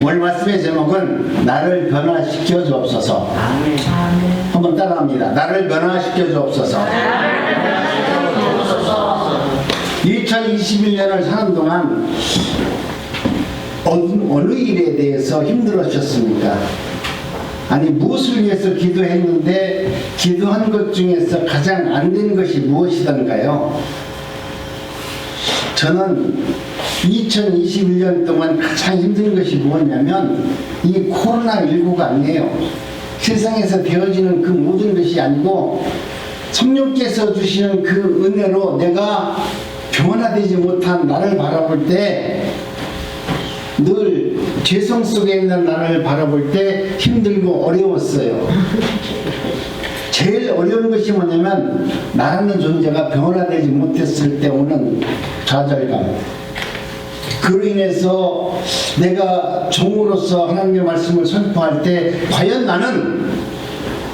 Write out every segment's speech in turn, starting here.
오늘 말씀의 제목은 나를 변화시켜 주옵소서. 한번 따라합니다. 나를 변화시켜 주옵소서. 2021년을 사는 동안 어느 일에 대해서 힘들으셨습니까? 아니, 무엇을 위해서 기도했는데 기도한 것 중에서 가장 안 된 것이 무엇이던가요? 저는 2021년 동안 가장 힘든 것이 무엇냐면 이 코로나19가 아니에요. 세상에서 되어지는 그 모든 것이 아니고 성령께서 주시는 그 은혜로 내가 변화되지 못한 나를 바라볼 때, 늘 죄성 속에 있는 나를 바라볼 때 힘들고 어려웠어요. 제일 어려운 것이 뭐냐면 나라는 존재가 변화되지 못했을 때 오는 좌절감. 그로 인해서 내가 종으로서 하나님의 말씀을 선포할 때 과연 나는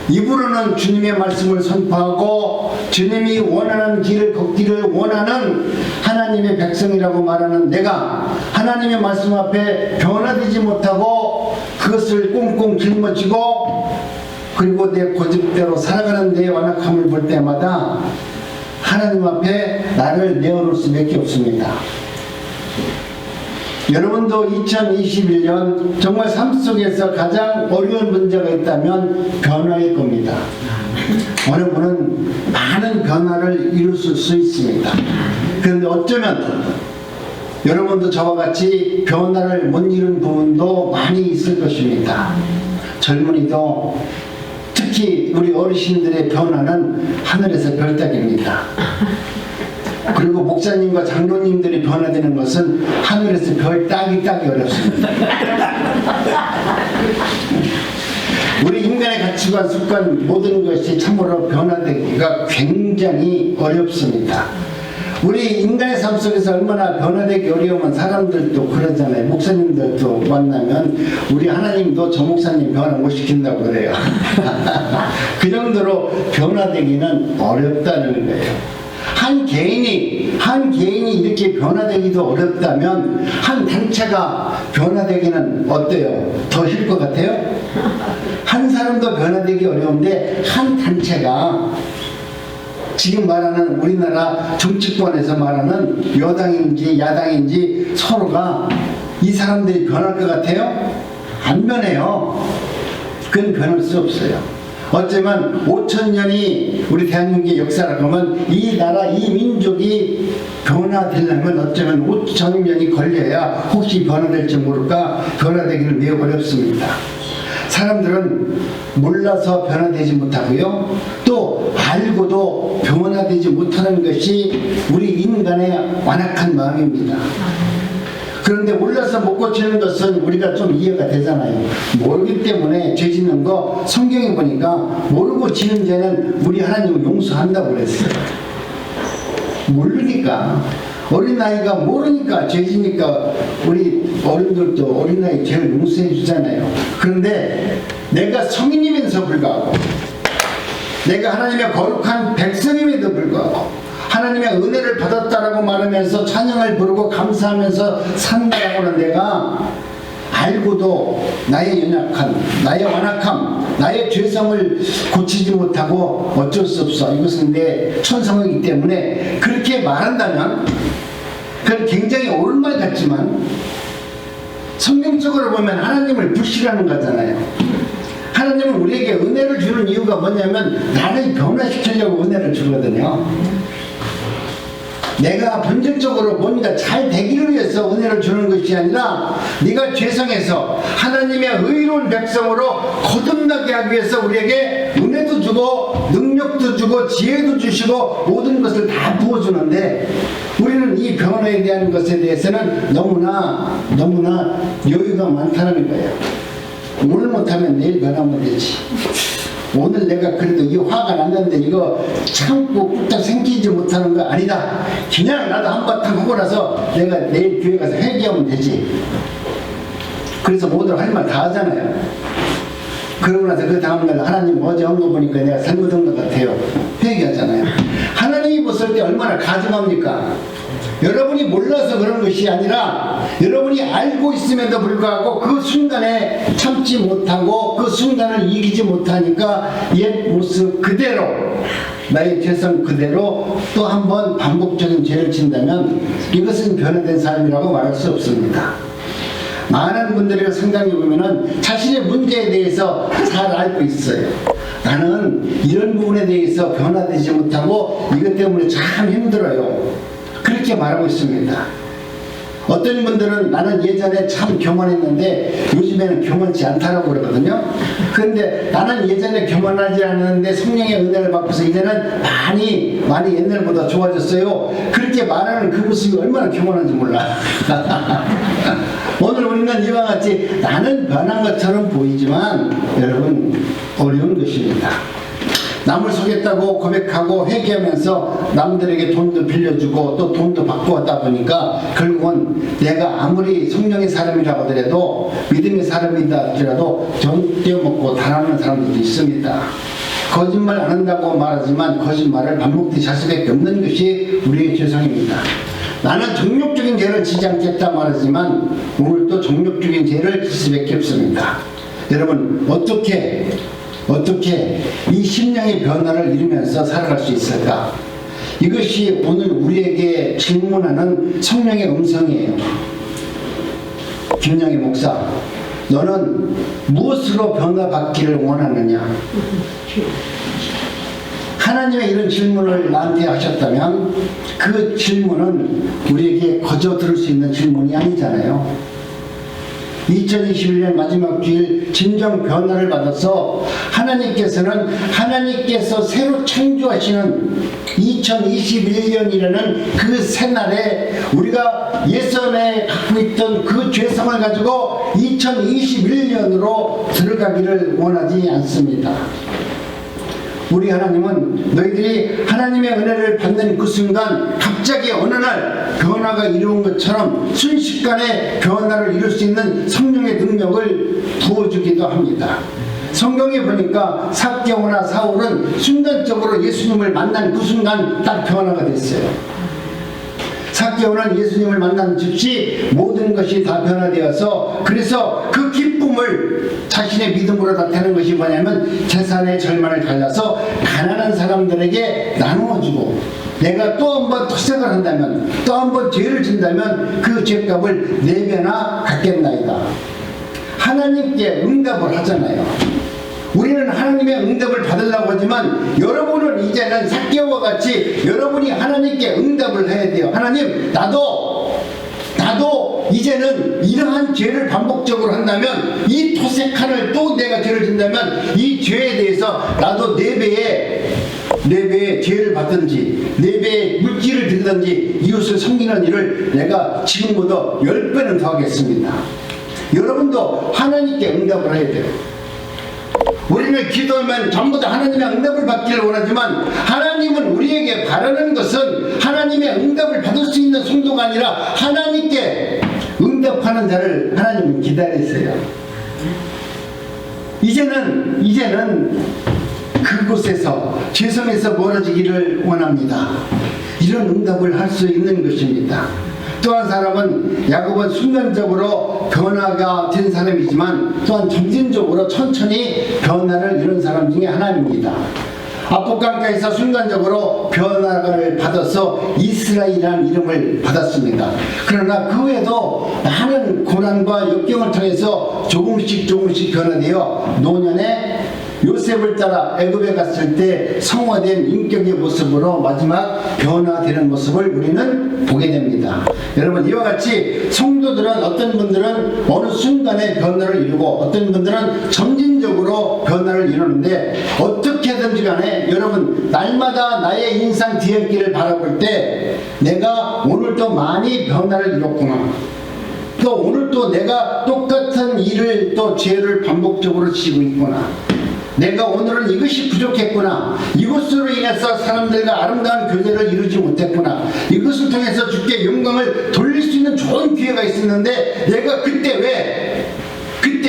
입으로는 주님의 말씀을 선포하고 주님이 원하는 길을 걷기를 원하는 하나님의 백성이라고 말하는 내가 하나님의 말씀 앞에 변화되지 못하고 그것을 꽁꽁 짊어지고 그리고 내 고집대로 살아가는 내 완악함을 볼 때마다 하나님 앞에 나를 내어놓을 수밖에 없습니다. 여러분도 2021년 정말 삶 속에서 가장 어려운 문제가 있다면 변화일 겁니다. 어느 분은 많은 변화를 이룰 수 있습니다. 그런데 어쩌면 여러분도 저와 같이 변화를 못 이룬 부분도 많이 있을 것입니다. 젊은이도 특히 우리 어르신들의 변화는 하늘에서 별따기입니다. 그리고 목사님과 장로님들이 변화되는 것은 하늘에서 별 따기 어렵습니다. 우리 인간의 가치관, 습관 모든 것이 참으로 변화되기가 굉장히 어렵습니다. 우리 인간의 삶 속에서 얼마나 변화되기 어려우면 사람들도 그러잖아요. 목사님들도 만나면 우리 하나님도 저 목사님 변화 못 시킨다고 그래요. 그 정도로 변화되기는 어렵다는 거예요. 한 개인이 이렇게 변화되기도 어렵다면 한 단체가 변화되기는 어때요? 더 힘들 것 같아요? 한 사람도 변화되기 어려운데 한 단체가 지금 말하는 우리나라 정치권에서 말하는 여당인지 야당인지 서로가 이 사람들이 변할 것 같아요? 안 변해요. 그건 변할 수 없어요. 어쩌면 5,000년이 우리 대한민국의 역사라고 하면 이 나라, 이 민족이 변화되려면 어쩌면 5,000년이 걸려야 혹시 변화될지 모를까 변화되기는 매우 어렵습니다. 사람들은 몰라서 변화되지 못하고요. 또 알고도 변화되지 못하는 것이 우리 인간의 완악한 마음입니다. 그런데 몰라서 못 고치는 것은 우리가 좀 이해가 되잖아요. 모르기 때문에 죄 짓는 거 성경에 보니까 모르고 지는 죄는 우리 하나님은 용서한다고 그랬어요. 모르니까 어린아이가 모르니까 죄 지니까 우리 어른들도 어린아이 죄를 용서해 주잖아요. 그런데 내가 성인이면서 불구하고 내가 하나님의 거룩한 백성임에도 불구하고 하나님의 은혜를 받았다라고 말하면서 찬양을 부르고 감사하면서 산다라고는 내가 알고도 나의 연약함, 나의 완악함, 나의 죄성을 고치지 못하고 어쩔 수 없어. 이것은 내 천성이기 때문에 그렇게 말한다면 그건 굉장히 옳은 말 같지만 성경적으로 보면 하나님을 불신하는 거잖아요. 하나님은 우리에게 은혜를 주는 이유가 뭐냐면 나를 변화시키려고 은혜를 주거든요. 내가 본질적으로 뭔가 잘 되기를 위해서 은혜를 주는 것이 아니라 네가 죄성해서 하나님의 의로운 백성으로 거듭나게 하기 위해서 우리에게 은혜도 주고 능력도 주고 지혜도 주시고 모든 것을 다 부어주는데 우리는 이 변화에 대한 것에 대해서는 너무나 여유가 많다는 거예요. 오늘 못하면 내일 변하면 되지. 오늘 내가 그래도 이 화가 났는데 이거 참고 꾹딱 생기지 못하는 거 아니다. 그냥 나도 한바탕 하고 나서 내가 내일 교회 가서 회개하면 되지. 그래서 모두 할 말 다 하잖아요. 그러고 나서 그 다음날 하나님 어제 한 거 보니까 내가 잘못한 것 같아요. 회개하잖아요. 하나님이 봤을 때 얼마나 가증합니까? 여러분이 몰라서 그런 것이 아니라 여러분이 알고 있음에도 불구하고 그 순간에 참지 못하고 그 순간을 이기지 못하니까 옛 모습 그대로, 나의 죄성 그대로 또 한 번 반복적인 죄를 짓는다면 이것은 변화된 삶이라고 말할 수 없습니다. 많은 분들이 상담해 보면은 자신의 문제에 대해서 잘 알고 있어요. 나는 이런 부분에 대해서 변화되지 못하고 이것 때문에 참 힘들어요. 그렇게 말하고 있습니다. 어떤 분들은 나는 예전에 참 교만했는데 요즘에는 교만치 않다라고 그러거든요. 그런데 나는 예전에 교만하지 않았는데 성령의 은혜를 받고서 이제는 많이 옛날보다 좋아졌어요. 그렇게 말하는 그 모습이 얼마나 교만한지 몰라. 오늘 우리는 이와 같이 나는 변한 것처럼 보이지만 여러분 어려운 것입니다. 남을 속였다고 고백하고 회개하면서 남들에게 돈도 빌려주고 또 돈도 받고 하다 보니까 결국은 내가 아무리 성령의 사람이라고 하더라도 믿음의 사람이다 하더라도 돈 떼어먹고 달아나는 사람들도 있습니다. 거짓말 안 한다고 말하지만 거짓말을 밥 먹듯이 할 수밖에 없는 것이 우리의 죄성입니다. 나는 정욕적인 죄를 지지 않겠다 말하지만 오늘도 정욕적인 죄를 질 수밖에 없습니다. 여러분 어떻게 이 심령의 변화를 이루면서 살아갈 수 있을까? 이것이 오늘 우리에게 질문하는 성령의 음성이에요. 김영희 목사, 너는 무엇으로 변화받기를 원하느냐? 하나님의 이런 질문을 나한테 하셨다면 그 질문은 우리에게 거저 들을 수 있는 질문이 아니잖아요. 2021년 마지막 주일 진정 변화를 받아서 하나님께서 새로 창조하시는 2021년이라는 그 새날에 우리가 예전에 갖고 있던 그 죄성을 가지고 2021년으로 들어가기를 원하지 않습니다. 우리 하나님은 너희들이 하나님의 은혜를 받는 그 순간 갑자기 어느 날 변화가 이루어진 것처럼 순식간에 변화를 이룰 수 있는 성령의 능력을 부어주기도 합니다. 성경에 보니까 삭개오나 사울은 순간적으로 예수님을 만난 그 순간 딱 변화가 됐어요. 삭개오는 예수님을 만난 즉시 모든 것이 다 변화되어서 그래서 그 기쁨을 자신의 믿음으로 나타내는 것이 뭐냐면 재산의 절반을 갈라서 가난한 사람들에게 나누어주고 내가 또 한 번 토색을 한다면 또 한 번 죄를 진다면 그 죄값을 4배나 갚겠나이다. 하나님께 응답을 하잖아요. 우리는 하나님의 응답을 받으려고 하지만 여러분은 이제는 삭개오와 같이 여러분이 하나님께 응답을 해야 돼요. 하나님, 나도 이제는 이러한 죄를 반복적으로 한다면 이 토색한을 또 내가 죄를 진다면 이 죄에 대해서 나도 4배의 죄를 받든지 4배의 물질을 들든지 이웃을 섬기는 일을 내가 지금보다 10배는 더 하겠습니다. 여러분도 하나님께 응답을 해야 돼요. 우리는 기도하면 전부 다 하나님의 응답을 받기를 원하지만 하나님은 우리에게 바라는 것은 하나님의 응답을 받을 수 있는 성도가 아니라 하나님께 응답하는 자를 하나님은 기다리세요. 이제는 그곳에서 죄성에서 멀어지기를 원합니다. 이런 응답을 할 수 있는 것입니다. 또 한 사람은 야곱은 순간적으로 변화가 된 사람이지만 또한 점진적으로 천천히 변화를 이룬 사람 중에 하나입니다. 압곡강가에서 순간적으로 변화를 받아서 이스라엘이라는 이름을 받았습니다. 그러나 그 외에도 많은 고난과 역경을 통해서 조금씩 변화되어 노년에 요셉을 따라 애굽에 갔을 때 성화된 인격의 모습으로 마지막 변화되는 모습을 우리는 보게 됩니다. 여러분, 이와 같이 성도들은 어떤 분들은 어느 순간에 변화를 이루고 어떤 분들은 점진적으로 변화를 이루는데 어떻게든지 간에 여러분 날마다 나의 인상 뒤집기를 바라볼 때 내가 오늘도 많이 변화를 이뤘구나, 또 오늘 또 내가 똑같은 일을 또 죄를 반복적으로 지고 있구나, 내가 오늘은 이것이 부족했구나, 이것으로 인해서 사람들과 아름다운 교제를 이루지 못했구나, 이것을 통해서 주께 영광을 돌릴 수 있는 좋은 기회가 있었는데 내가 그때 왜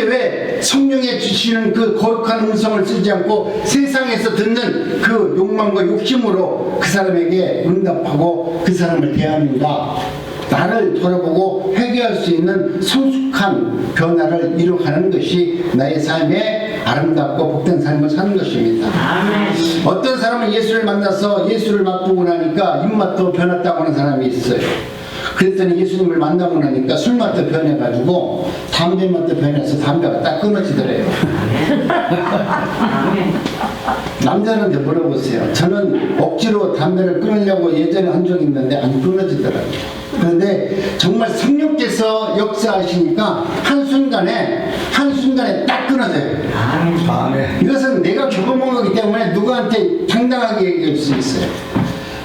왜 성령의 주시는 그 거룩한 음성을 쓰지 않고 세상에서 듣는 그 욕망과 욕심으로 그 사람에게 응답하고 그 사람을 대하는가? 나를 돌아보고 회개할 수 있는 성숙한 변화를 이룩하는 것이 나의 삶의 아름답고 복된 삶을 사는 것입니다. 어떤 사람은 예수를 만나서 예수를 맛보고 나니까 입맛도 변했다고 하는 사람이 있어요. 그랬더니 예수님을 만나고 나니까 술맛도 변해가지고 담배맛도 변해서 담배가 딱 끊어지더래요. 남자한테 물어보세요. 저는 억지로 담배를 끊으려고 예전에 한 적이 있는데 안 끊어지더라고요. 그런데 정말 성령께서 역사하시니까 한순간에 딱 끊어져요. 이것은 내가 경험한 거기 때문에 누구한테 당당하게 얘기할 수 있어요.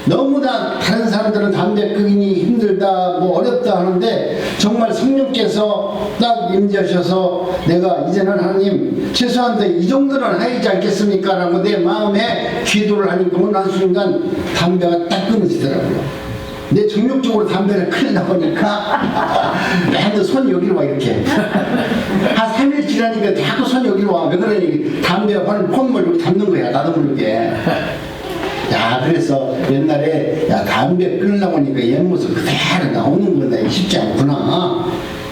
너무나 다른 사람들은 담배 끊기 힘들다 뭐 어렵다 하는데 정말 성령께서 딱 임재하셔서 내가 이제는 하나님 최소한 이 정도는 하이지 않겠습니까? 라고 내 마음에 기도를 하니까 어느 한순간 담배가 딱 끊어지더라고요. 내 정욕적으로 담배를 끊으려고 하니까 맨날 손 여기로 와 이렇게 한 3일 지나니까 자꾸 손 여기로 와. 왜 그러니 담배가 콧물 이렇게 담는 거야 나도 모르게. 야, 그래서 옛날에 야 담배 끊으려고 하니까 옛 모습 그대로 나오는 거다. 쉽지 않구나.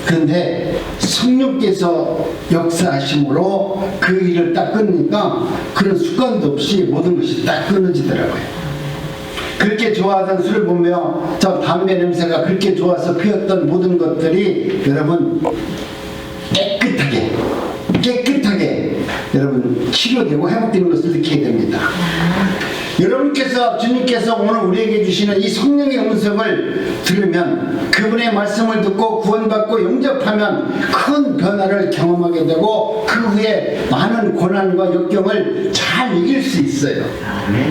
그런데 성령께서 역사하심으로 그 일을 딱 끊으니까 그런 습관도 없이 모든 것이 딱 끊어지더라고요. 그렇게 좋아하던 술을 보며 저 담배 냄새가 그렇게 좋아서 피웠던 모든 것들이 여러분 깨끗하게 여러분 치료되고 회복되는 것을 느끼게 됩니다. 여러분께서 주님께서 오늘 우리에게 주시는 이 성령의 음성을 들으면 그분의 말씀을 듣고 구원받고 영접하면 큰 변화를 경험하게 되고 그 후에 많은 고난과 역경을 잘 이길 수 있어요.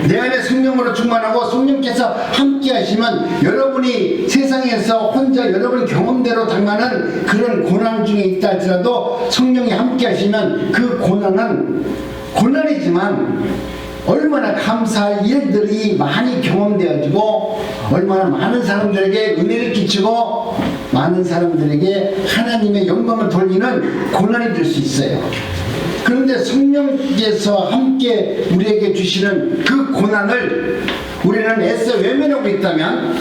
내 안에 성령으로 충만하고 성령께서 함께 하시면 여러분이 세상에서 혼자 여러분 경험대로 당하는 그런 고난 중에 있다 할지라도 성령이 함께 하시면 그 고난은 고난이지만 얼마나 감사할 일들이 많이 경험되어지고 얼마나 많은 사람들에게 은혜를 끼치고 많은 사람들에게 하나님의 영광을 돌리는 고난이 될 수 있어요. 그런데 성령께서 함께 우리에게 주시는 그 고난을 우리는 애써 외면하고 있다면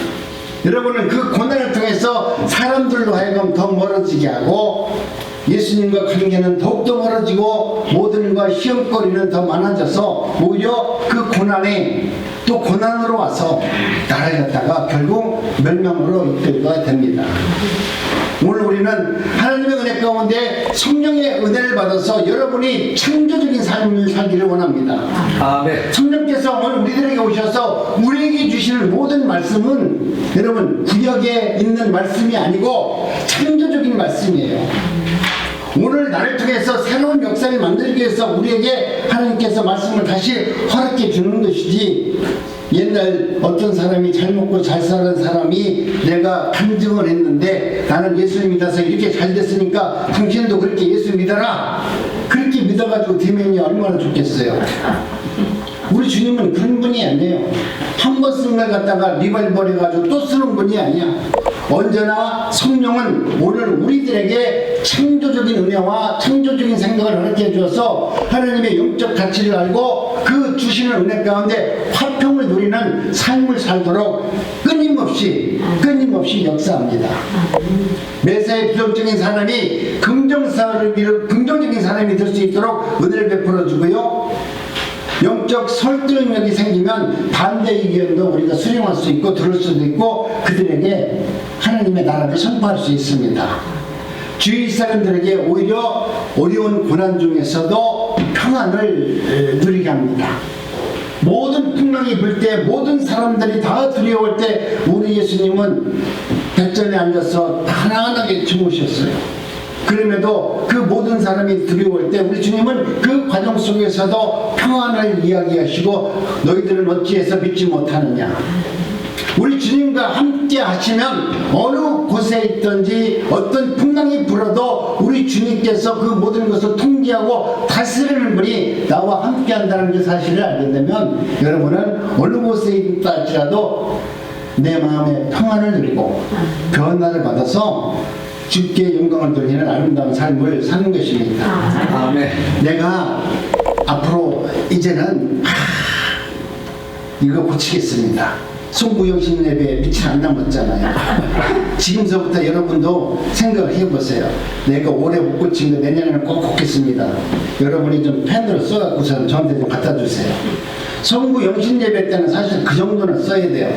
여러분은 그 고난을 통해서 사람들로 하여금 더 멀어지게 하고 예수님과 관계는 더욱더 멀어지고 모든 것 시험거리는 더 많아져서 오히려 그 고난에 또 고난으로 와서 나를 갖다가 결국 멸망으로 이끌게 됩니다. 오늘 우리는 하나님의 은혜 가운데 성령의 은혜를 받아서 여러분이 창조적인 삶을 살기를 원합니다. 아멘. 성령께서 오늘 우리들에게 오셔서 우리에게 주시는 모든 말씀은 여러분 구약에 있는 말씀이 아니고 창조적인 말씀이에요. 오늘 나를 통해서 새로운 역사를 만들기 위해서 우리에게 하나님께서 말씀을 다시 허락해 주는 것이지 옛날 어떤 사람이 잘 먹고 잘 사는 사람이 내가 간증을 했는데 나는 예수를 믿어서 이렇게 잘 됐으니까 당신도 그렇게 예수 믿어라 그렇게 믿어가지고 되면이 얼마나 좋겠어요. 우리 주님은 그런 분이 아니에요. 한 번 쓴 걸 갖다가 리발버려 가지고 또 쓰는 분이 아니야. 언제나 성령은 오늘 우리들에게 창조적인 은혜와 창조적인 생각을 허락해 주어서 하나님의 영적 가치를 알고 그 주시는 은혜 가운데 화평을 누리는 삶을 살도록 끊임없이 역사합니다. 매사에 부정적인 사람이 긍정적인 사람이 될 수 있도록 은혜를 베풀어 주고요. 영적 설득력이 생기면 반대 의견도 우리가 수용할 수 있고 들을 수도 있고 그들에게 하나님의 나라를 선포할 수 있습니다. 주위 사람들에게 오히려 어려운 고난 중에서도 평안을 누리게 합니다. 모든 풍랑이 불 때 모든 사람들이 다 두려워할 때 우리 예수님은 뱃전에 앉아서 편안하게 주무셨어요. 그럼에도 그 모든 사람이 두려워할 때 우리 주님은 그 과정 속에서도 평안을 이야기하시고 너희들은 어찌해서 믿지 못하느냐. 우리 주님과 함께 하시면 어느 곳에 있든지 어떤 풍랑이 불어도 우리 주님께서 그 모든 것을 통제하고 다스리는 분이 나와 함께 한다는 그 사실을 알게 되면 여러분은 어느 곳에 있다 할지라도 내 마음에 평안을 누리고 변화를 받아서 주께 영광을 돌리는 아름다운 삶을 사는 것입니다. 아멘. 내가 앞으로 이제는 이거 고치겠습니다. 송구영신 예배에 며칠 안 남았잖아요. 지금서부터 여러분도 생각을 해보세요. 내가 올해 못 고친 거 내년에는 꼭 고치겠습니다. 여러분이 좀 펜으로 써갖고서 저한테 좀 갖다 주세요. 송구영신 예배 때는 사실 그 정도는 써야 돼요.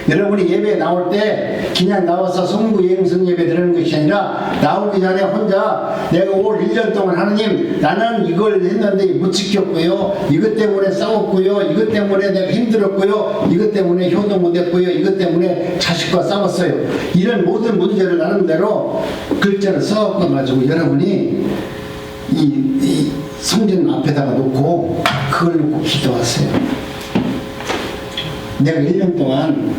여러분이 예배에 나올 때 그냥 나와서 송구영신 예배 드리는 것이 아니라 나오기 전에 혼자 내가 올 1년 동안 하나님 나는 이걸 했는데 못 지켰고요. 이것 때문에 싸웠고요. 이것 때문에 내가 힘들었고요. 이것 때문에 효도 못했고요. 이것 때문에 자식과 싸웠어요. 이런 모든 문제를 나름대로 글자를 써가지고 여러분이 이 성전 앞에다가 놓고 그걸 놓고 기도하세요. 내가 1년 동안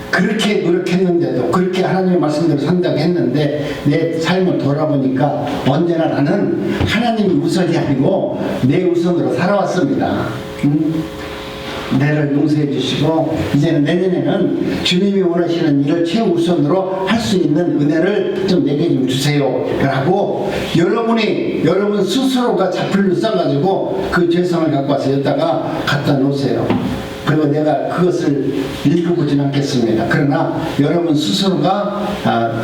그렇게 노력했는데도 그렇게 하나님의 말씀대로 산다고 했는데 내 삶을 돌아보니까 언제나 나는 하나님이 우선이 아니고 내 우선으로 살아왔습니다. 내를 용서해 주시고 이제는 내년에는 주님이 원하시는 일을 최우선으로 할 수 있는 은혜를 좀 내게 좀 주세요 라고 여러분 스스로가 자필로 써가지고 그 죄성을 갖고 와서 여기다가 갖다 놓으세요. 그리고 내가 그것을 읽어보진 않겠습니다. 그러나 여러분 스스로가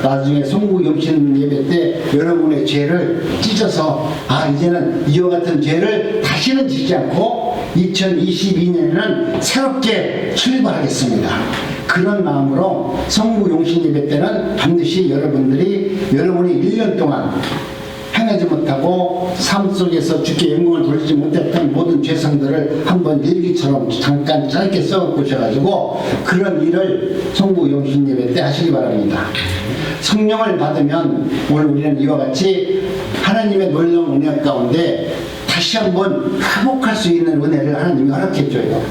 나중에 송구영신 예배 때 여러분의 죄를 찢어서 이제는 이와 같은 죄를 다시는 지지 않고 2022년에는 새롭게 출발하겠습니다. 그런 마음으로 송구영신 예배 때는 반드시 여러분이 1년 동안 행하지 못하고 삶 속에서 주께 영광을 돌리지 못했던 모든 죄성들을 한번 일기처럼 잠깐 짧게 써보셔가지고 그런 일을 송구영신 예배 때 하시기 바랍니다. 성령을 받으면 오늘 우리는 이와 같이 하나님의 놀라운 은혜 가운데 다시 한번 회복할 수 있는 은혜를 하나님이 허락해줘요.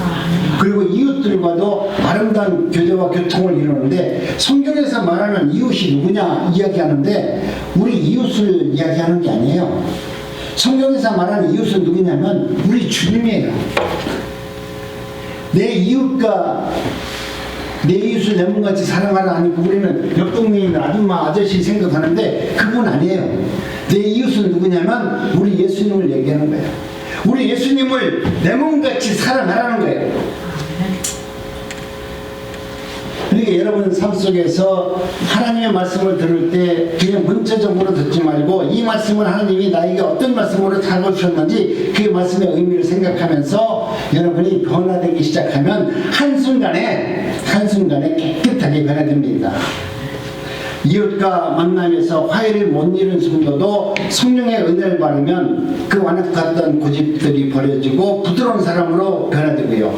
그리고 이웃들과도 아름다운 교제와 교통을 이루는데 성경에서 말하는 이웃이 누구냐 이야기하는데 우리 이웃을 이야기하는 게 아니에요. 성경에서 말하는 이웃은 누구냐면 우리 주님이에요. 내 이웃과 내 이웃을 내 몸같이 사랑하라 하니까 우리는 옆 동네에 있는 아줌마 아저씨 생각하는데 그분 아니에요. 내 이웃은 누구냐면 우리 예수님을 얘기하는 거예요. 우리 예수님을 내 몸같이 사랑하라는 거예요. 그러니까 여러분 삶 속에서 하나님의 말씀을 들을 때 그냥 문자적으로 듣지 말고 이 말씀은 하나님이 나에게 어떤 말씀으로 다가오셨는지 그 말씀의 의미를 생각하면서 여러분이 변화되기 시작하면 한순간에 깨끗하게 변화됩니다. 이웃과 만나면서 화해를 못 이룬 성도도 성령의 은혜를 받으면 그 완악했던 고집들이 버려지고 부드러운 사람으로 변화되고요.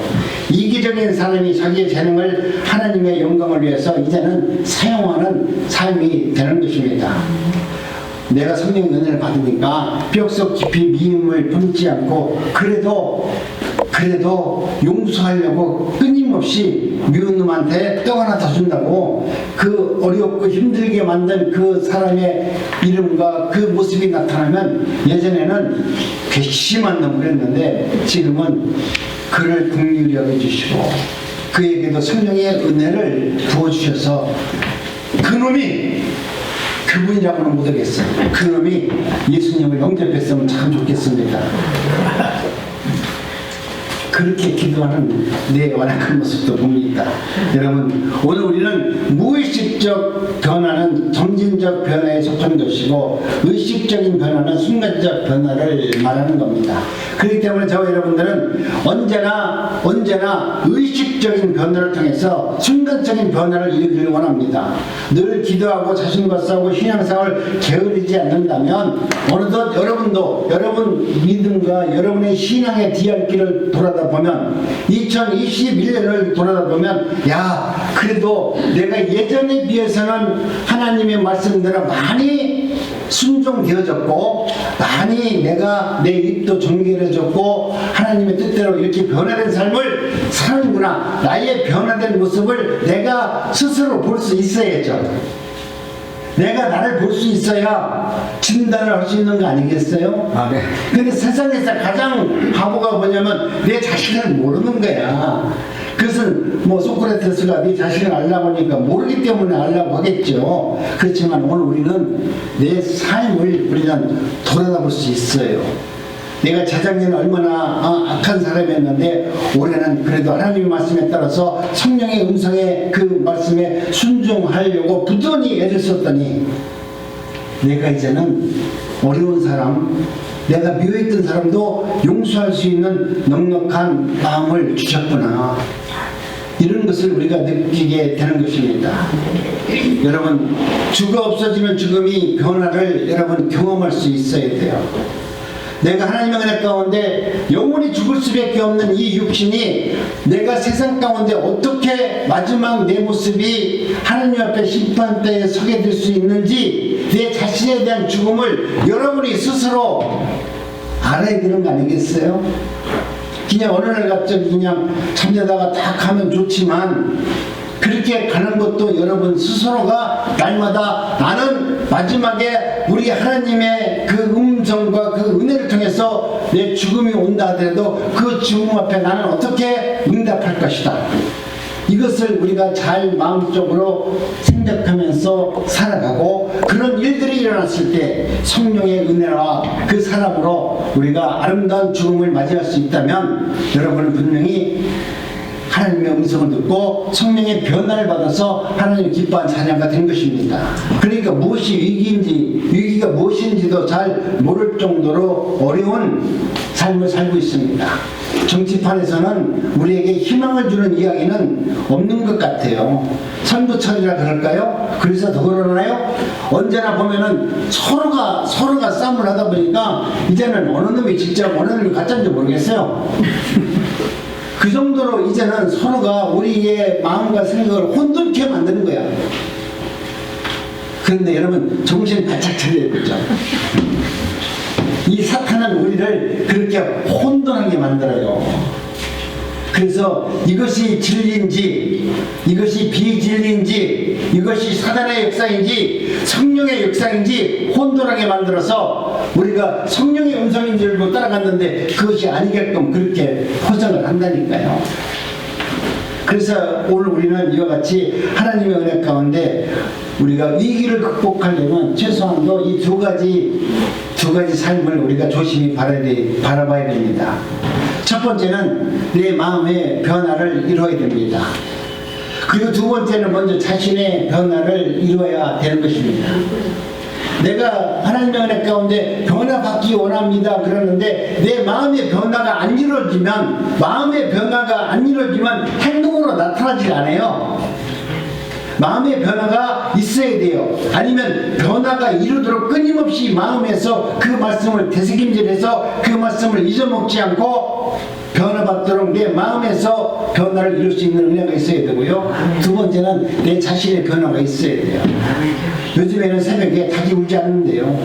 이기적인 사람이 자기의 재능을 하나님의 영광을 위해서 이제는 사용하는 삶이 되는 것입니다. 내가 성령의 은혜를 받으니까 뼛속 깊이 미움을 품지 않고 그래도 용서하려고 끊임없이 미운 놈한테 떡 하나 더 준다고 그 어렵고 힘들게 만든 그 사람의 이름과 그 모습이 나타나면 예전에는 괘씸한 놈 그랬는데 지금은 그를 긍휼히 여겨주시고 그에게도 성령의 은혜를 부어주셔서 그놈이 그분이라고는 못하겠어요. 그놈이 예수님을 영접했으면 참 좋겠습니다. 그렇게 기도하는 내 완악한 모습도 봅니다. 여러분 오늘 우리는 무의식적 변화는 점진적 변화에 속하는 것이고 의식적인 변화는 순간적 변화를 말하는 겁니다. 그렇기 때문에 저와 여러분들은 언제나 의식적인 변화를 통해서 순간적인 변화를 이루기를 원합니다. 늘 기도하고 자신과 싸우고 신앙생활을 게으르지 않는다면 어느덧 여러분도 여러분 믿음과 여러분의 신앙의 뒤안길을 돌아다 보면 2021년을 돌아다 보면 그래도 내가 예전에 비해서는 하나님의 말씀대로 많이 순종되어졌고 많이 내가 내 입도 정결해졌고 하나님의 뜻대로 이렇게 변화된 삶을 사는구나. 나의 변화된 모습을 내가 스스로 볼 수 있어야죠. 내가 나를 볼 수 있어야 진단을 할 수 있는 거 아니겠어요? 아, 네. 근데 세상에서 가장 바보가 뭐냐면 내 자신을 모르는 거야. 그것은 뭐 소크라테스가 네 자신을 알라고 하니까 모르기 때문에 알라고 하겠죠. 그렇지만 오늘 우리는 내 삶을 우리는 돌아다볼 수 있어요. 내가 재작년에 얼마나 악한 사람이었는데 올해는 그래도 하나님의 말씀에 따라서 성령의 음성에 그 말씀에 순종하려고 부단히 애를 썼더니 내가 이제는 어려운 사람, 내가 미워했던 사람도 용서할 수 있는 넉넉한 마음을 주셨구나. 이런 것을 우리가 느끼게 되는 것입니다. 여러분, 주가 없어지면 죽음이 변화를 여러분 경험할 수 있어야 돼요. 내가 하나님의 은혜 가운데 영원히 죽을 수밖에 없는 이 육신이 내가 세상 가운데 어떻게 마지막 내 모습이 하나님 앞에 심판대에 서게 될 수 있는지 내 자신에 대한 죽음을 여러분이 스스로 알아야 되는 거 아니겠어요? 그냥 어느 날 갑자기 그냥 잠자다가 딱 하면 좋지만 그렇게 가는 것도 여러분 스스로가 날마다 나는 마지막에 우리 하나님의 그 음성과 그 은혜를 통해서 내 죽음이 온다 하더라도 그 죽음 앞에 나는 어떻게 응답할 것이다. 이것을 우리가 잘 마음적으로 생각하면서 살아가고 그런 일들이 일어났을 때 성령의 은혜와 그 사람으로 우리가 아름다운 죽음을 맞이할 수 있다면 여러분은 분명히 하나님의 음성을 듣고 성령의 변화를 받아서 하나님을 기뻐한 자녀가 된 것입니다. 그러니까 무엇이 위기인지 위기가 무엇인지도 잘 모를 정도로 어려운 삶을 살고 있습니다. 정치판에서는 우리에게 희망을 주는 이야기는 없는 것 같아요. 선두철이라 그럴까요? 그래서 더 그러나요? 언제나 보면은 서로가 싸움을 하다 보니까 이제는 어느 놈이 진짜 어느 놈이 가짜인지 모르겠어요. 그 정도로 이제는 서로가 우리의 마음과 생각을 혼돈케 만드는 거야. 그런데 여러분 정신 바짝 차려야 되죠. 이 사탄은 우리를 그렇게 혼돈하게 만들어요. 그래서 이것이 진리인지 이것이 비진리인지 이것이 사단의 역사인지 성령의 역사인지 혼돈하게 만들어서 우리가 성령의 음성인 줄 알고 따라갔는데 그것이 아니게끔 그렇게 포장을 한다니까요. 그래서 오늘 우리는 이와 같이 하나님의 은혜 가운데 우리가 위기를 극복하려면 최소한도 이 두 가지 삶을 우리가 조심히 바라봐야 됩니다. 첫 번째는 내 마음의 변화를 이루어야 됩니다. 그리고 두 번째는 먼저 자신의 변화를 이루어야 되는 것입니다. 내가 하나님의 은혜 가운데 변화받기 원합니다 그러는데 내 마음의 변화가 안 이루어지면 행동으로 나타나질 않아요. 마음의 변화가 있어야 돼요. 아니면 변화가 이루도록 끊임없이 마음에서 그 말씀을 되새김질해서 그 말씀을 잊어먹지 않고 변화받도록 내 마음에서 변화를 이룰 수 있는 은혜가 있어야 되고요. 두 번째는 내 자신의 변화가 있어야 돼요. 요즘에는 새벽에 닭이 울지 않는데요.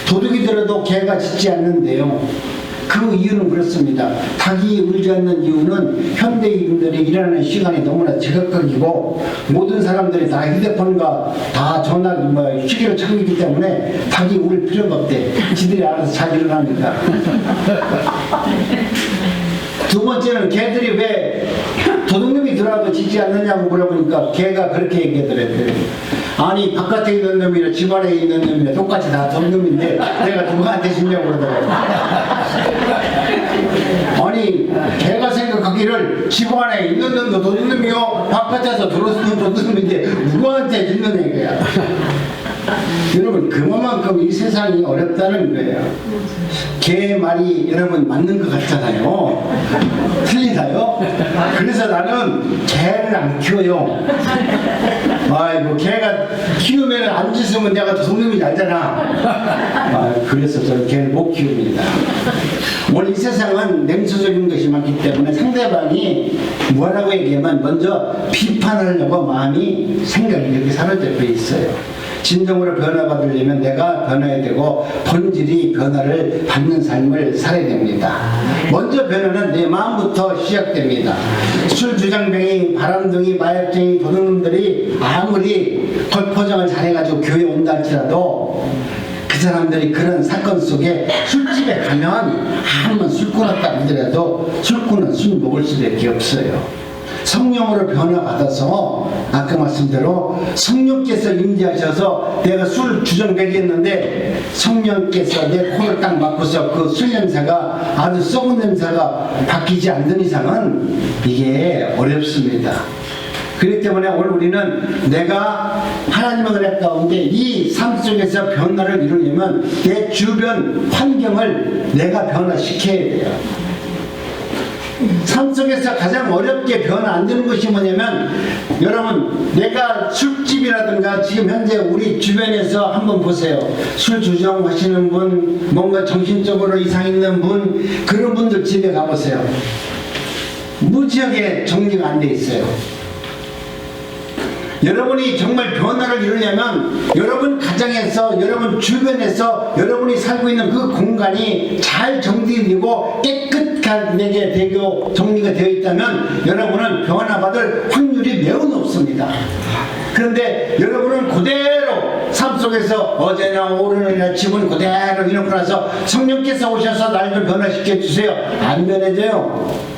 도둑이 들어도 개가 짖지 않는데요. 그 이유는 그렇습니다. 닭이 울지 않는 이유는 현대인들이 일하는 시간이 너무나 제각각이고 모든 사람들이 다 휴대폰과 다 전화, 시계를 찾고 있기 때문에 닭이 울 필요가 없대. 지들이 알아서 잘 일어납니다. 두 번째는 개들이 왜 도둑놈이 들어와도 짖지 않느냐고 물어보니까 개가 그렇게 얘기하더래요. 아니 바깥에 있는 놈이나 집 안에 있는 놈이나 똑같이 다 도둑놈인데 내가 누구한테 짖냐고 그러더라고요. 아니 개가 생각하기를 집 안에 있는 놈도 도둑놈이요 바깥에서 들어오는 도둑놈인데 누구한테 짖는 얘기야. 여러분 그만큼 이 세상이 어렵다는 거예요. 개 말이 여러분 맞는 것 같잖아요. 틀리나요? 그래서 나는 개를 안 키워요. 아이고 개가 키우면 안 짖으면 내가 도둑놈인지 알잖아. 그래서 저는 개를 못 키웁니다. 오늘 이 세상은 냉소적인 것이 많기 때문에 상대방이 뭐라고 얘기하면 먼저 비판하려고 생각이 이렇게 사로잡혀 있어요. 진정으로 변화받으려면 내가 변해야 되고 본질이 변화를 받는 삶을 살아야 됩니다. 먼저 변화는 내 마음부터 시작됩니다. 술주정뱅이, 바람둥이, 마약쟁이, 도둑놈들이 아무리 겉포장을 잘해가지고 교회 온다 할지라도 그 사람들이 그런 사건 속에 술집에 가면 한번 술 끊었다 하더라도 술꾼은 술 먹을 수밖에 없어요. 성령으로 변화받아서 아까 말씀대로 성령께서 임재하셔서 내가 술 주정뱅이했는데 성령께서 내 코를 딱 막고서 그 술 냄새가 아주 썩은 냄새가 바뀌지 않는 이상은 이게 어렵습니다. 그렇기 때문에 오늘 우리는 내가 하나님의 은혜 가운데 이 삶 속에서 변화를 이루려면 내 주변 환경을 내가 변화시켜야 돼요. 삶 속에서 가장 어렵게 변화 안 되는 것이 뭐냐면, 여러분 내가 술집이라든가 지금 현재 우리 주변에서 한번 보세요. 술 주정하시는 분, 뭔가 정신적으로 이상 있는 분, 그런 분들 집에 가보세요. 무지하게 정리가 안 돼 있어요. 여러분이 정말 변화를 이루려면 여러분 가정에서, 여러분 주변에서 여러분이 살고 있는 그 공간이 잘 정리되고 깨끗하게 되고 정리가 되어 있다면 여러분은 변화받을 확률이 매우 높습니다. 그런데 여러분은 그대로 삶 속에서 어제나 오늘이나 집은 그대로 이놓고 나서 성령께서 오셔서 날 좀 변화시켜 주세요. 안 변해져요.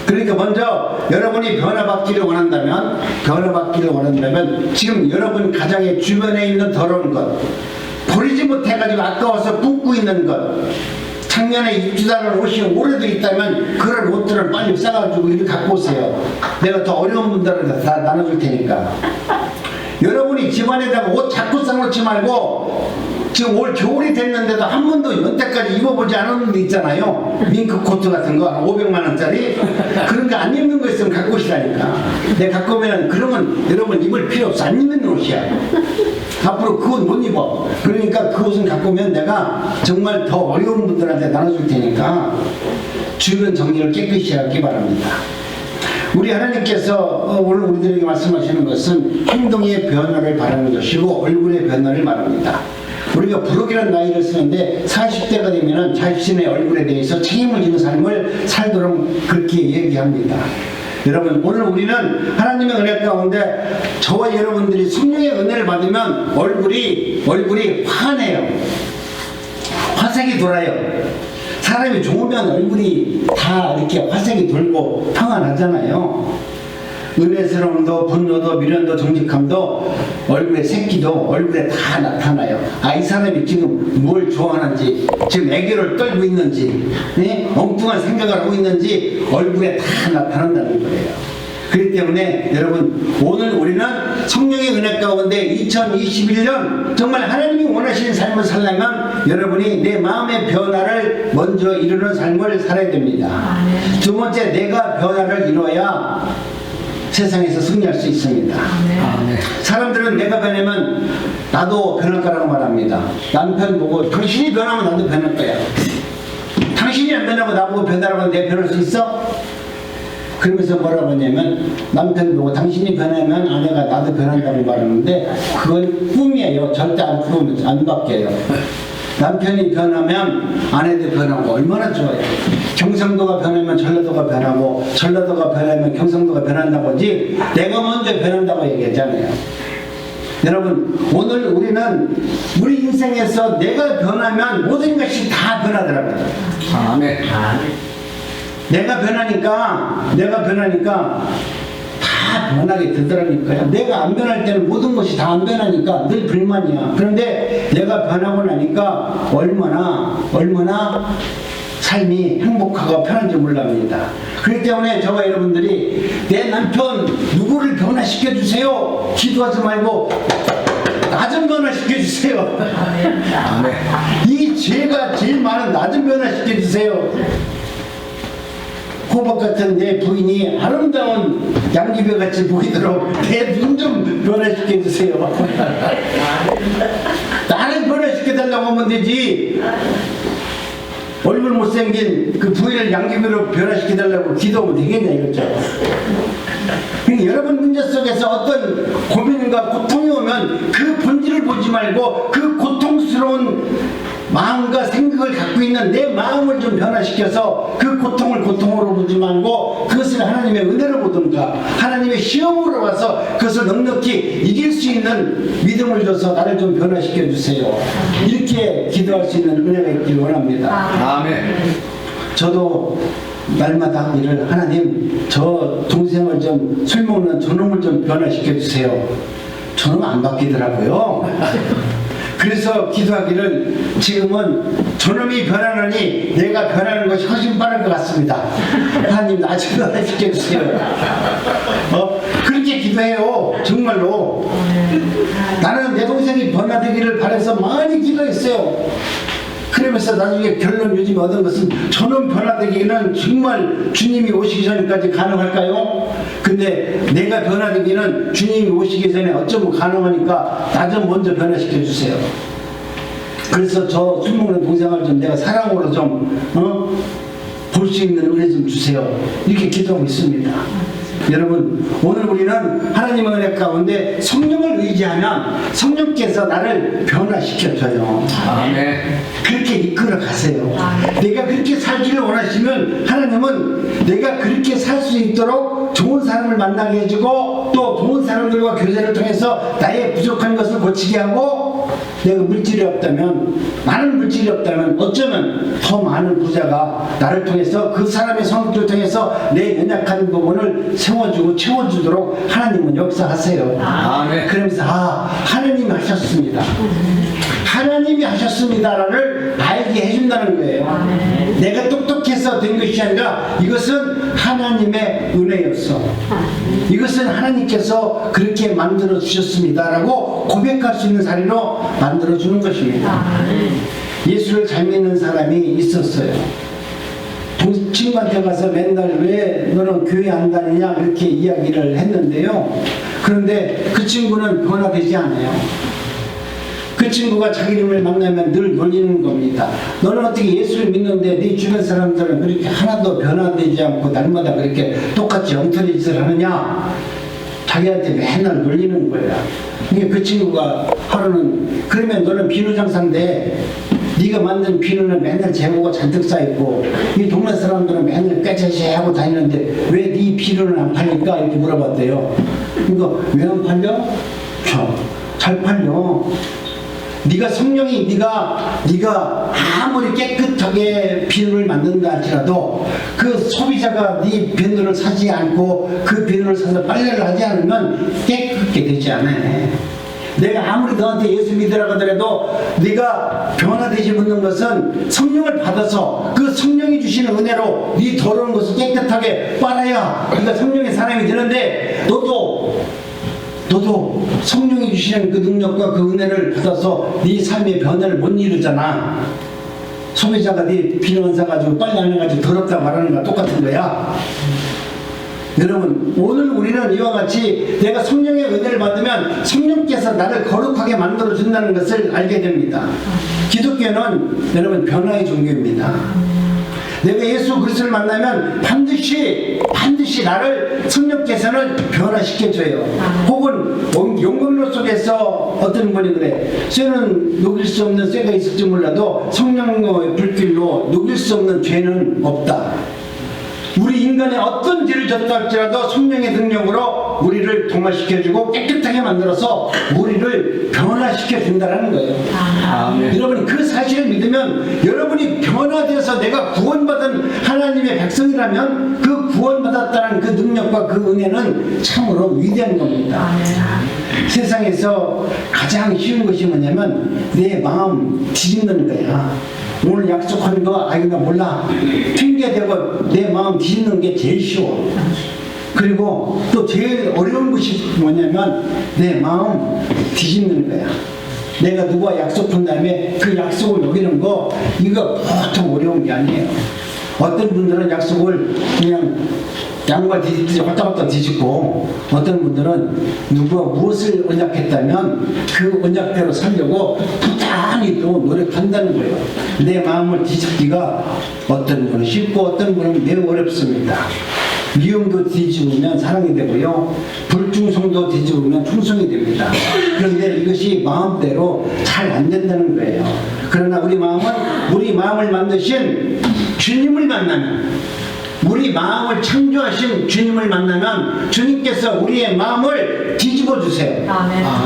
그러니까 먼저 여러분이 변화받기를 원한다면 지금 여러분 가정의 주변에 있는 더러운 것, 버리지 못해가지고 아까워서 뿜고 있는 것, 작년에 입주다는 옷이 오래도 있다면 그런 옷들을 빨리 싸가지고 이렇게 갖고 오세요. 내가 더 어려운 분들은 다 나눠줄 테니까. 여러분이 집안에다가 옷 자꾸 싸놓지 말고, 지금 올 겨울이 됐는데도 한 번도 여태까지 입어보지 않은 데 있잖아요. 밍크 코트 같은 거 500만원짜리 그런 거 안 입는 거 있으면 갖고 오시라니까. 내가 갖고 오면 그러면 여러분 입을 필요 없어. 안 입는 옷이야. 앞으로 그 옷 못 입어. 그러니까 그 옷은 갖고 오면 내가 정말 더 어려운 분들한테 나눠줄 테니까 주변 정리를 깨끗이 하기 바랍니다. 우리 하나님께서 오늘 우리들에게 말씀하시는 것은 행동의 변화를 바라는 것이고 얼굴의 변화를 말합니다. 우리가 부록이라는 나이를 쓰는데 40대가 되면 자신의 얼굴에 대해서 책임을 지는 삶을 살도록 그렇게 얘기합니다. 여러분 오늘 우리는 하나님의 은혜 가운데 저와 여러분들이 성령의 은혜를 받으면 얼굴이 환해요. 화색이 돌아요. 사람이 좋으면 얼굴이 다 이렇게 화색이 돌고 평안하잖아요. 은혜스러움도 분노도 미련도 정직함도 얼굴에 새끼도 얼굴에 다 나타나요. 이 사람이 지금 뭘 좋아하는지, 지금 애교를 떨고 있는지, 엉뚱한 생각을 하고 있는지 얼굴에 다 나타난다는 거예요. 그렇기 때문에 여러분 오늘 우리는 성령의 은혜 가운데 2021년 정말 하나님이 원하시는 삶을 살려면 여러분이 내 마음의 변화를 먼저 이루는 삶을 살아야 됩니다. 두 번째, 내가 변화를 이루어야 세상에서 승리할 수 있습니다. 사람들은 내가 변하면 나도 변할 거라고 말합니다. 남편 보고 당신이 변하면 나도 변할 거야. 당신이 안 변하고 나보고 변하라고 하면 내가 변할 수 있어? 그러면서 뭐라고 하냐면 남편 보고 당신이 변하면 아내가 나도 변한다고 말하는데 그건 꿈이에요. 절대 안 바뀌어요. 남편이 변하면 아내도 변하고 얼마나 좋아요. 경상도가 변하면 전라도가 변하고 전라도가 변하면 경상도가 변한다고 하지 내가 먼저 변한다고 얘기했잖아요. 여러분 오늘 우리는 우리 인생에서 내가 변하면 모든 것이 다 변하더라고요. 아멘. 내가 변하니까 다 변하게 되더라니까요. 내가 안 변할 때는 모든 것이 다 안 변하니까 늘 불만이야. 그런데 내가 변하고 나니까 얼마나 삶이 행복하고 편한지 몰랍니다. 그렇기 때문에 저와 여러분들이 내 남편 누구를 변화시켜 주세요. 기도하지 말고 나 좀 변화시켜 주세요. 이 죄가 제일 많은 나 좀 변화시켜 주세요. 호박 같은 내 부인이 아름다운 양귀비 같이 보이도록 내 눈 좀 변화시켜 주세요. 나를 변화시켜 달라고 하면 되지. 얼굴 못생긴 그 부인을 양귀비로 변화시켜 달라고 기도하면 되겠냐 이거죠. 그러니까 여러분 문제 속에서 어떤 고민과 고통이 오면 그 본질을 보지 말고 그 고통스러운 마음과 생각을 갖고 있는 내 마음을 좀 변화시켜서 그 고통을 고통으로 보지 말고 그것을 하나님의 은혜로 보든가 하나님의 시험으로 와서 그것을 넉넉히 이길 수 있는 믿음을 줘서 나를 좀 변화시켜 주세요. 이렇게 기도할 수 있는 은혜가 있길 원합니다. 아멘. 저도 날마다 하기를 하나님 저 동생을 좀 술 먹는 저놈을 좀 변화시켜 주세요. 저놈 안 바뀌더라고요. 그래서 기도하기를 지금은 저놈이 변하느니 내가 변하는 것이 훨씬 빠를 것 같습니다. 하나님 나 좀 변화시켜 주세요. 그렇게 기도해요. 정말로. 나는 내 동생이 변화되기를 바라서 많이 기도했어요. 그러면서 나중에 결론 요즘 얻은 것은 저는 변화되기는 정말 주님이 오시기 전까지 가능할까요? 근데 내가 변화되기는 주님이 오시기 전에 어쩌면 가능하니까 나 좀 먼저 변화시켜 주세요. 그래서 저 술 먹는 동생을 좀 내가 사랑으로 좀 볼 수 있는 은혜 좀 주세요. 이렇게 기도하고 있습니다. 여러분 오늘 우리는 하나님의 은혜 가운데 성령을 의지하면 성령께서 나를 변화시켜줘요. 아멘. 그렇게 이끌어 가세요. 내가 그렇게 살기를 원하시면 하나님은 내가 그렇게 살 수 있도록 좋은 사람을 만나게 해주고 또 좋은 사람들과 교제를 통해서 나의 부족한 것을 고치게 하고 내가 물질이 없다면 많은 물질이 없다면 어쩌면 더 많은 부자가 나를 통해서 그 사람의 성격을 통해서 내 연약한 부분을 세워주고 채워주도록 하나님은 역사하세요. 아멘. 그러면서 하나님이 하셨습니다. 하나님이 하셨습니다를 알게 해준다는 거예요. 내가 똑똑해서 된 것이 아니라 이것은 하나님의 은혜였어. 이것은 하나님께서 그렇게 만들어 주셨습니다라고 고백할 수 있는 자리로 만들어 주는 것입니다. 예수를 잘 믿는 사람이 있었어요. 친구한테 가서 맨날 왜 너는 교회 안 다니냐 이렇게 이야기를 했는데요. 그런데 그 친구는 변화되지 않아요. 그 친구가 자기 이름을 만나면 늘 놀리는 겁니다. 너는 어떻게 예수를 믿는데 네 주변 사람들은 그렇게 하나도 변화되지 않고 날마다 그렇게 똑같이 엉터리 짓을 하느냐? 자기한테 맨날 놀리는 거야. 그 친구가 하루는 그러면 너는 비누 장사인데 네가 만든 비누는 맨날 재고가 잔뜩 쌓여있고 이 동네 사람들은 맨날 꾀차시 하고 다니는데 왜 네 비누는 안 팔릴까? 이렇게 물어봤대요. 그러니까 왜 안 팔려? 잘 팔려. 네가 성령이 네가 아무리 깨끗하게 비누를 만든다 할지라도 그 소비자가 네 비누를 사지 않고 그 비누를 사서 빨래를 하지 않으면 깨끗게 되지 않아. 내가 아무리 너한테 예수 믿으라고 하더라도 네가 변화되지 못하는 것은 성령을 받아서 그 성령이 주시는 은혜로 네 더러운 것을 깨끗하게 빨아야 네가 성령의 사람이 되는데 너도 성령이 주시는 그 능력과 그 은혜를 받아서 네 삶의 변화를 못 이루잖아. 소비자가 네 비누 사가지고 빨리 안 해가지고 더럽다 말하는 거랑 똑같은 거야. 여러분 오늘 우리는 이와 같이 내가 성령의 은혜를 받으면 성령께서 나를 거룩하게 만들어 준다는 것을 알게 됩니다. 기독교는 여러분 변화의 종교입니다. 내가 예수 그리스도를 만나면 반드시 나를 성령께서는 변화시켜줘요. 혹은 용광로 속에서 어떤 분이 그래, 쇠는 녹일 수 없는 쇠가 있을지 몰라도 성령의 불길로 녹일 수 없는 죄는 없다. 우리 인간의 어떤 죄를 졌다 할지라도 성령의 능력으로 우리를 동화시켜주고 깨끗하게 만들어서 우리를 변화시켜준다는 거예요. 여러분이 그 사실을 믿으면 여러분이 변화되어서 내가 구원받은 하나님의 백성이라면 그 구원받았다는 그 능력과 그 은혜는 참으로 위대한 겁니다. 세상에서 가장 쉬운 것이 뭐냐면 내 마음 뒤집는 거야. 오늘 약속하는 거 나 몰라. 핑계대고 내 마음 뒤집는 게 제일 쉬워. 그리고 또 제일 어려운 것이 뭐냐면 내 마음 뒤집는 거야. 내가 누구와 약속한 다음에 그 약속을 어기는 거 이거 보통 어려운 게 아니에요. 어떤 분들은 약속을 그냥 양말 뒤집듯이 왔다 뒤집고 어떤 분들은 누구와 무엇을 언약했다면 그 언약대로 살려고 부단히 또 노력한다는 거예요. 내 마음을 뒤집기가 어떤 분은 쉽고 어떤 분은 매우 어렵습니다. 미움도 뒤집으면 사랑이 되고요. 불충성도 뒤집으면 충성이 됩니다. 그런데 이것이 마음대로 잘 안 된다는 거예요. 그러나 우리 마음을 만드신 주님을 만나면, 우리 마음을 창조하신 주님을 만나면 주님께서 우리의 마음을 뒤집어 주세요.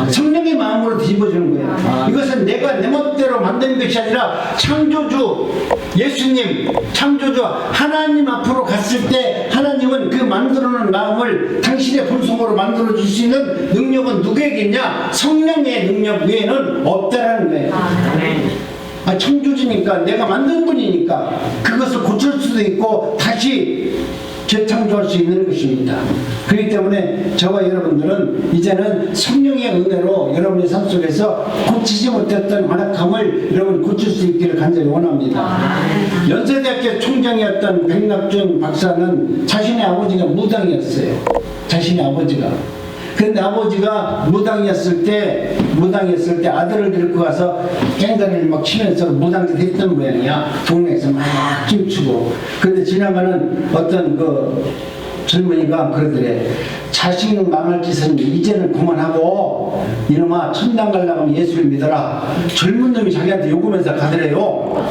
성령의 마음으로 뒤집어 주는 거예요. 이것은 내가 내 멋대로 만드는 것이 아니라 창조주 예수님, 창조주 하나님 앞으로 갔을 때 하나님은 그 만들어놓은 마음을 당신의 본성으로 만들어 줄 수 있는 능력은 누구에게 있냐? 성령의 능력 외에는 없다라는 거예요. 창조주니까, 내가 만든 분이니까 그것을 고칠 수도 있고 다시 재창조할 수 있는 것입니다. 그렇기 때문에 저와 여러분들은 이제는 성령의 은혜로 여러분의 삶 속에서 고치지 못했던 완악함을 여러분이 고칠 수 있기를 간절히 원합니다. 연세대학교 총장이었던 백낙준 박사는 자신의 아버지가 무당이었어요. 자신의 아버지가. 그런데 아버지가 무당이었을 때 아들을 데리고 가서 깽다리를 막 치면서 무당짓 했던 모양이야. 동네에서 막 춤추고. 그런데 지나가는 어떤 그 젊은이가 그러더래. 자식 망할 짓은 이제는 그만하고 이놈아 천당 가려고 하면 예수를 믿어라. 젊은 놈이 자기한테 요구면서 가더래요.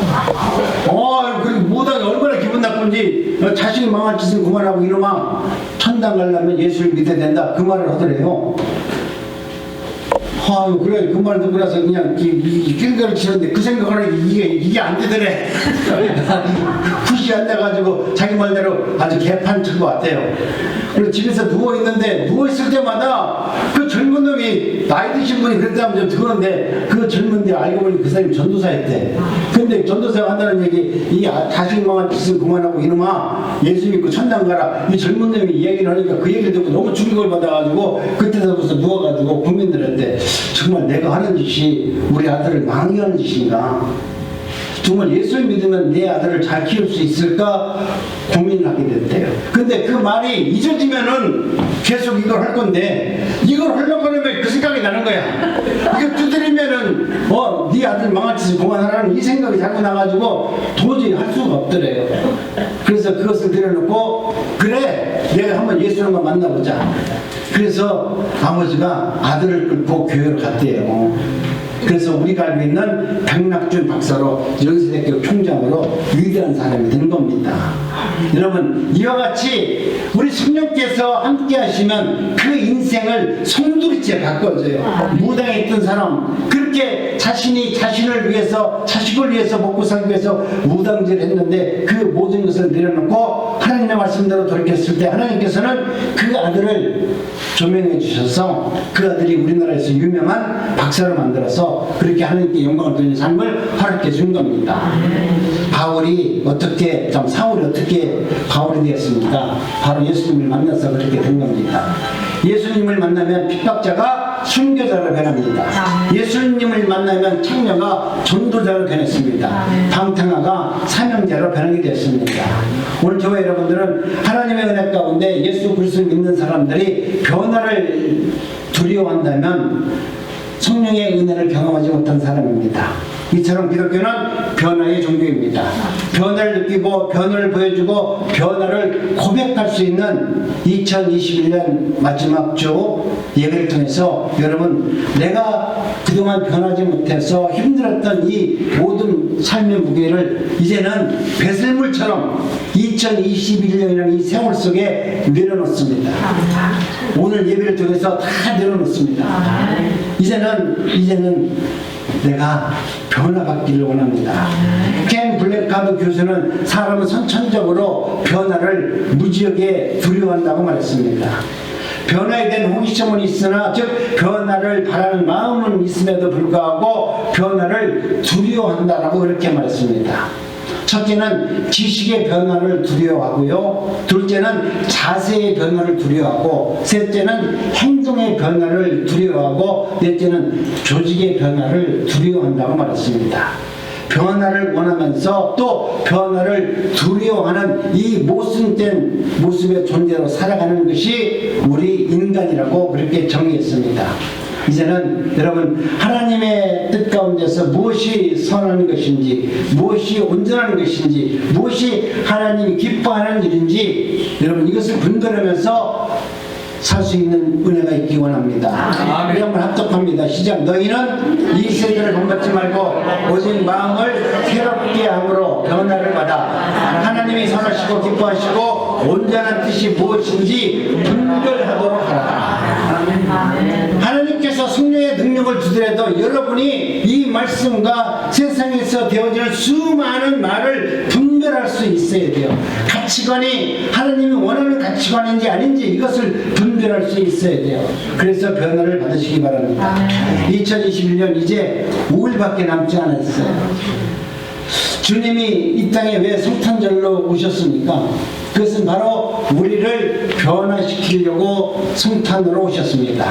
그 무당이 얼마나 기분 나쁜지, 자식이 망할 짓은 그만하고 이놈아 천당 가려면 예수를 믿어야 된다, 그 말을 하더래요. 그래, 그 말 듣고 나서 그냥 낄겨를 치는데 그 생각을 하니까 이게 안 되더래. 굿이 안 돼가지고 자기 말대로 아주 개판친 것 같아요. 그리고 집에서 누워있는데, 누워있을 때마다 그 젊은 놈이, 나이 드신 분이 그랬다면 좀 들었는데, 그 젊은데 알고 보니 그 사람이 전도사였대. 근데 전도사가 한다는 얘기, 이 자식 망한 짓은 그만하고 이놈아 예수 믿고 천당 가라, 이 젊은 놈이 얘기를 하니까 그 얘기를 듣고 너무 충격을 받아가지고 그때서부터 누워가지고 국민들한테 정말 내가 하는 짓이 우리 아들을 망하게 하는 짓인가, 정말 예수를 믿으면 내 아들을 잘 키울 수 있을까 고민을 하게 됐대요. 근데 그 말이 잊어지면은 계속 이걸 할 건데, 이걸 하려고 하면 그 생각이 나는 거야. 이거 두드리면은 네 아들 망할 짓을 그만하라는 이 생각이 자꾸 나가지고 도저히 할 수가 없더래요. 그래서 그것을 들여놓고, 그래 내가 한번 예수를 한번 만나보자. 그래서 아버지가 아들을 끌고 교회를 갔대요. 그래서 우리가 알고 있는 백낙준 박사로 연세대학교 총장으로 위대한 사람이 된 겁니다. 여러분, 이와 같이 우리 성령께서 함께 하시면 그 인생을 송두리째 바꿔줘요. 무당에 있던 사람, 그렇게 자신이 자신을 위해서, 자식을 위해서, 먹고 살기 위해서 무당질을 했는데 그 모든 것을 내려놓고 하나님의 말씀대로 돌이켰을 때 하나님께서는 그 아들을 조명해 주셔서 그 아들이 우리나라에서 유명한 박사를 만들어서 그렇게 하나님께 영광을 돌리는 삶을 허락해 준 겁니다. 사울이 어떻게 바울이 되었습니까? 바로 예수님을 만나서 그렇게 된 겁니다. 예수님을 만나면 핍박자가 순교자로 변합니다. 예수님을 만나면 창녀가 전도자로 변했습니다. 방탕아가 사명자로 변하게 되었습니다. 오늘 저와 여러분들은 하나님의 은혜 가운데 예수 그리스도를 믿는 사람들이 변화를 두려워한다면 성령의 은혜를 경험하지 못한 사람입니다. 이처럼 기독교는 변화의 종교입니다. 변화를 느끼고 변화를 보여주고 변화를 고백할 수 있는 2021년 마지막 주 예배를 통해서 여러분, 내가 그동안 변하지 못해서 힘들었던 이 모든 삶의 무게를 이제는 배설물처럼 2021년이라는 이 세월 속에 내려놓습니다. 오늘 예배를 통해서 다 내려놓습니다. 이제는 내가 변화받기를 원합니다. 켄 블랙카드 교수는 사람은 선천적으로 변화를 무지하게 두려워한다고 말했습니다. 변화에 대한 호기심은 있으나, 즉 변화를 바라는 마음은 있음에도 불구하고 변화를 두려워한다라고 그렇게 말했습니다. 첫째는 지식의 변화를 두려워하고요, 둘째는 자세의 변화를 두려워하고, 셋째는 행동의 변화를 두려워하고, 넷째는 조직의 변화를 두려워한다고 말했습니다. 변화를 원하면서 또 변화를 두려워하는 이 모순된 모습의 존재로 살아가는 것이 우리 인간이라고 그렇게 정의했습니다. 이제는 여러분 하나님의 뜻 가운데서 무엇이 선한 것인지, 무엇이 온전한 것인지, 무엇이 하나님이 기뻐하는 일인지 여러분 이것을 분별하면서 살 수 있는 은혜가 있기 원합니다. 우리 한번 합독합니다. 시작. 너희는 이 세대를 본받지 말고 오직 마음을 새롭게 함으로 변화를 받아 하나님이 선하시고 기뻐하시고 온전한 뜻이 무엇인지 분별하도록 하라. 하나님께서 성령의 능력을 주더라도 여러분이 이 말씀과 세상에서 되어지는 수많은 말을 분별할 수 있어야 돼요. 가치관이 하나님이 원하는 가치관인지 아닌지 이것을 분별할 수 있어야 돼요. 그래서 변화를 받으시기 바랍니다. 2021년 이제 5일밖에 남지 않았어요. 주님이 이 땅에 왜 성탄절로 오셨습니까? 그것은 바로 우리를 변화시키려고 성탄으로 오셨습니다.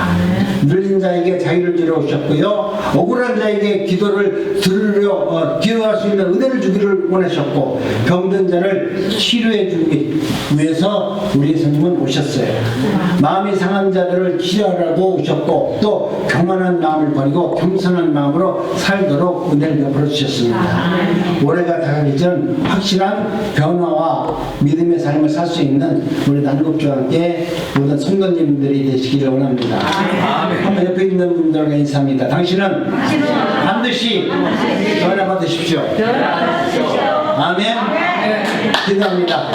눌린 자에게 자유를 주러 오셨고요. 억울한 자에게 기도를 들으려 기도할 수 있는 은혜를 주기를 원하셨고, 병든 자를 치료해 주기 위해서 우리 예수님은 오셨어요. 마음이 상한 자들을 치료하라고 오셨고, 또 교만한 마음을 버리고 겸손한 마음으로 살도록 은혜를 베풀어 주셨습니다. 올해가 다가기 전 확실한 변화와 믿음의 삶을 살 수 있는 우리 난국주와 함께 모든 성도님들이 되시기를 원합니다. 한번 옆에 있는 분들과 인사합니다. 당신은 반드시 변화 받으십시오. 아멘. 기도합니다.